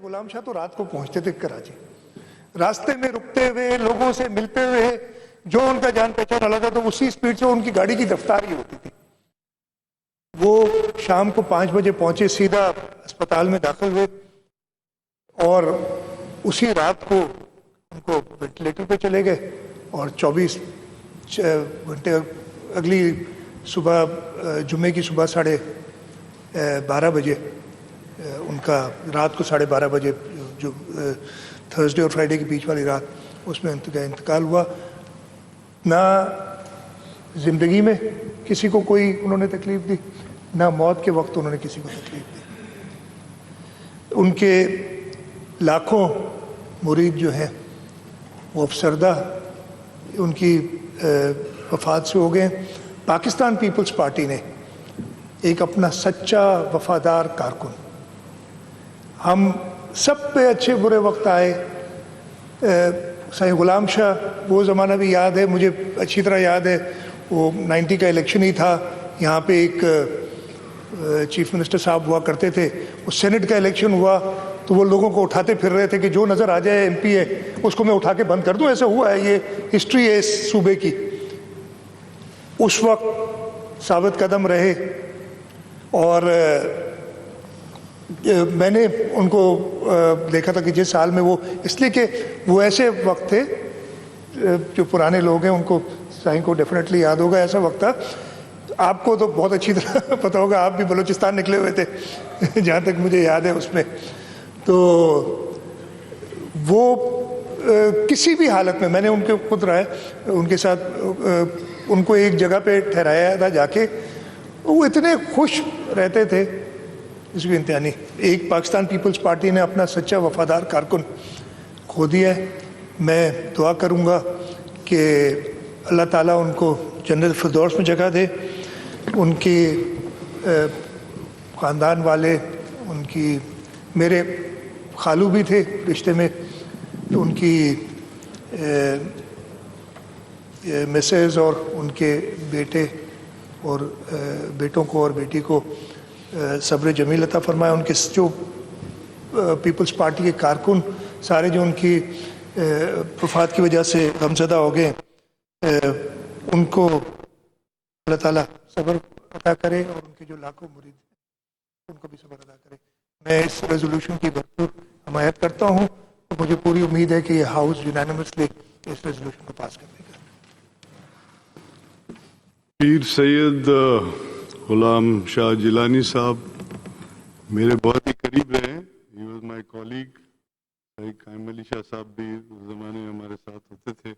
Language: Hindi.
गुलाम शाह तो रात को पहुंचते थे कराची, रास्ते में रुकते हुए लोगों से मिलते हुए, जो उनका जान पहचान वाला था तो उसी स्पीड से उनकी गाड़ी की रफ्तार ही होती थी। वो शाम को 5 बजे पहुंचे, सीधा अस्पताल में दाखिल हुए और उसी रात को उनको वेंटिलेटर पे चले गए और 24 घंटे अगली सुबह जुम्मे की सुबह 12:30 बजे उनका, रात को 12:30 बजे जो थर्सडे और फ्राइडे के बीच वाली रात, उसमें इंतकाल हुआ। ना जिंदगी में किसी को कोई उन्होंने तकलीफ दी, ना मौत के वक्त उन्होंने किसी को तकलीफ दी। उनके लाखों मुरीद जो हैं वो अफसरदा उनकी वफात से हो गए। पाकिस्तान पीपल्स पार्टी ने एक अपना सच्चा वफादार कारकुन, हम सब पे अच्छे बुरे वक्त आए, सही गुलाम शाह, वो ज़माना भी याद है मुझे अच्छी तरह याद है। वो 90 का इलेक्शन ही था, यहाँ पे एक चीफ मिनिस्टर साहब हुआ करते थे, उस सेनेट का इलेक्शन हुआ तो वो लोगों को उठाते फिर रहे थे कि जो नज़र आ जाए एमपी है उसको मैं उठा के बंद कर दूं। ऐसा हुआ है, ये हिस्ट्री है इस सूबे की। उस वक्त साबित कदम रहे और मैंने उनको देखा था कि जिस साल में वो, इसलिए कि वो ऐसे वक्त थे, जो पुराने लोग हैं उनको, साईं को डेफिनेटली याद होगा, ऐसा वक्त था, आपको तो बहुत अच्छी तरह पता होगा, आप भी बलूचिस्तान निकले हुए थे जहाँ तक मुझे याद है उसमें। तो वो किसी भी हालत में, मैंने उनके खुद रहा है, उनके साथ उनको एक जगह पे ठहराया था जाके, वो इतने खुश रहते थे इसकी इंतहा नहीं। एक पाकिस्तान पीपल्स पार्टी ने अपना सच्चा वफादार कारकुन खो दिया है। मैं दुआ करूँगा कि अल्लाह ताला उनको जन्नत फिरदौस में जगह दे, उनके ख़ानदान वाले, उनकी, मेरे खालू भी थे रिश्ते में, तो उनकी मिसेज और उनके बेटे और बेटों को और बेटी को सब्र जमील अता फरमाए। उनके जो पीपल्स पार्टी के कारकुन सारे जो उनकी वफात की वजह से गमज़दा हो गए, उनको अल्लाह ताला सब्र अता करे और उनके जो लाखों मुरीद उनको भी सब्र अता करे। मैं इस रेजोल्यूशन की भरपूर हमायत करता हूँ और मुझे पूरी उम्मीद है कि ये हाउस यूनानिमसली इस रेजोल्यूशन को पास कर देगा। पीर सैयद गुलाम शाह जिलानी साहब मेरे बहुत ही करीब रहे। He was my colleague. कायम अली शाह साहब भी उस ज़माने में हमारे साथ होते थे।